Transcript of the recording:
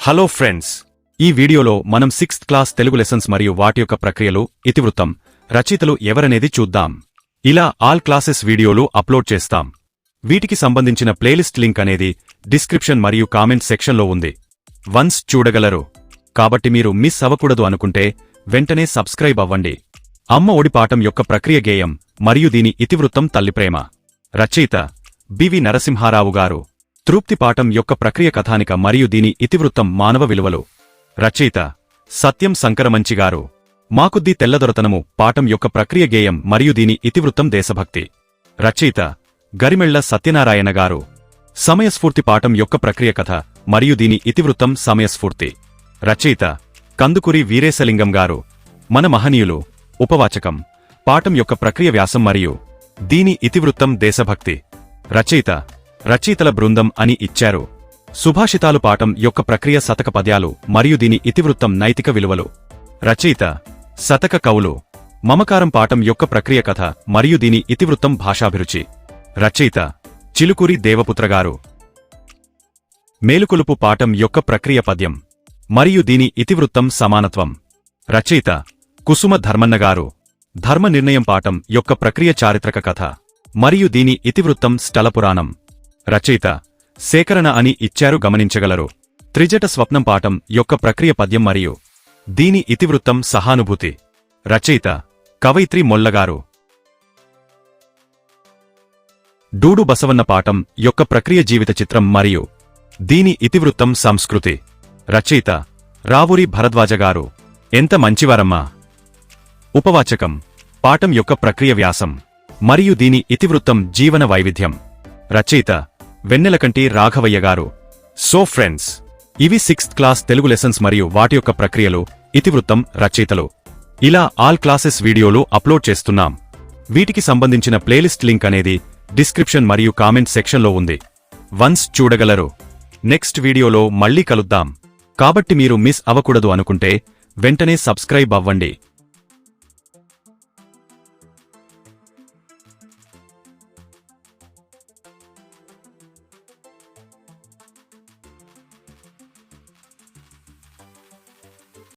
Hello friends, ఈ వీడియోలో మనం 6th క్లాస్ తెలుగు లెసన్స్ మరియు వాటి యొక్క ప్రక్రియలు, ఇతివృత్తం, రచయితలు ఎవరనేది చూద్దాం. ఇలా ఆల్ క్లాసెస్ వీడియోలు అప్లోడ్ చేస్తాం. వీటికి సంబంధించిన ప్లేలిస్ట్ లింక్ అనేది డిస్క్రిప్షన్ మరియు కామెంట్ సెక్షన్లో ఉంది. వన్స్ చూడగలరు. కాబట్టి మీరు మిస్ అవ్వకూడదు అనుకుంటే వెంటనే సబ్స్క్రైబ్ అవ్వండి. అమ్మ ఒడి పాఠం యొక్క ప్రక్రియ గేయం మరియు దీని ఇతివృత్తం తల్లిప్రేమ. రచయిత బివి నరసింహారావు గారు. తృప్తి పాఠం యొక్క ప్రక్రియ కథానిక మరియు దీని ఇతివృత్తం మానవ విలువలు. రచయిత సత్యం శంకరమంచి గారు. మాకుద్ది తెల్లదొరతనము పాఠం యొక్క ప్రక్రియ గేయం మరియు దీని ఇతివృత్తం దేశభక్తి. రచయిత గరిమెళ్ల సత్యనారాయణ గారు. సమయస్ఫూర్తి పాఠం యొక్క ప్రక్రియ కథ మరియు దీని ఇతివృత్తం సమయస్ఫూర్తి. రచయిత కందుకూరి వీరేశలింగం గారు. మన మహనీయులు ఉపవాచకం పాఠం యొక్క ప్రక్రియ వ్యాసం మరియు దీని ఇతివృత్తం దేశభక్తి. రచయితల బృందం అని ఇచ్చారు. సుభాషితాలు పాఠం యొక్క ప్రక్రియ శతక పద్యాలు మరియు దీని ఇతివృత్తం నైతిక విలువలు. రచయిత శతక కవులు. మమకారం పాఠం యొక్క ప్రక్రియ కథ మరియు దీని ఇతివృత్తం భాషాభిరుచి. రచయిత చిలుకూరి దేవపుత్రగారు. మేలుకొలుపు పాఠం యొక్క ప్రక్రియ పద్యం మరియు దీని ఇతివృత్తం సమానత్వం. రచయిత కుసుమ ధర్మన్నగారు. ధర్మ నిర్ణయం పాఠం యొక్క ప్రక్రియ చారిత్రక కథ మరియు దీని ఇతివృత్తం స్థలపురాణం. రచయిత సేకరణ అని ఇచ్చారు, గమనించగలరు. త్రిజట స్వప్నం పాఠం యొక్క ప్రక్రియ పద్యం మరియు దీని ఇతివృత్తం సహానుభూతి. రచయిత కవయిత్రి మొల్లగారు. డూడు బసవన్న పాఠం యొక్క ప్రక్రియ జీవిత చిత్రం మరియు దీని ఇతివృత్తం సంస్కృతి. రచయిత రావూరి భరద్వాజగారు. ఎంత మంచివారమ్మా. ఉపవాచకం పాఠం యొక్క ప్రక్రియ వ్యాసం మరియు దీని ఇతివృత్తం జీవన వైవిధ్యం. రచయిత వెన్నెలకంటి రాఘవయ్య గారు. సో ఫ్రెండ్స్, ఇవి 6th క్లాస్ తెలుగు లెసన్స్ మరియు వాటి యొక్క ప్రక్రియలు, ఇతివృత్తం, రచయితలు. ఇలా ఆల్ క్లాసెస్ వీడియోలు అప్లోడ్ చేస్తున్నాం. వీటికి సంబంధించిన ప్లేలిస్ట్ లింక్ అనేది డిస్క్రిప్షన్ మరియు కామెంట్ సెక్షన్లో ఉంది. వన్స్ చూడగలరు. నెక్స్ట్ వీడియోలో మళ్ళీ కలుద్దాం. కాబట్టి మీరు మిస్ అవ్వకూడదు అనుకుంటే వెంటనే సబ్స్క్రైబ్ అవ్వండి.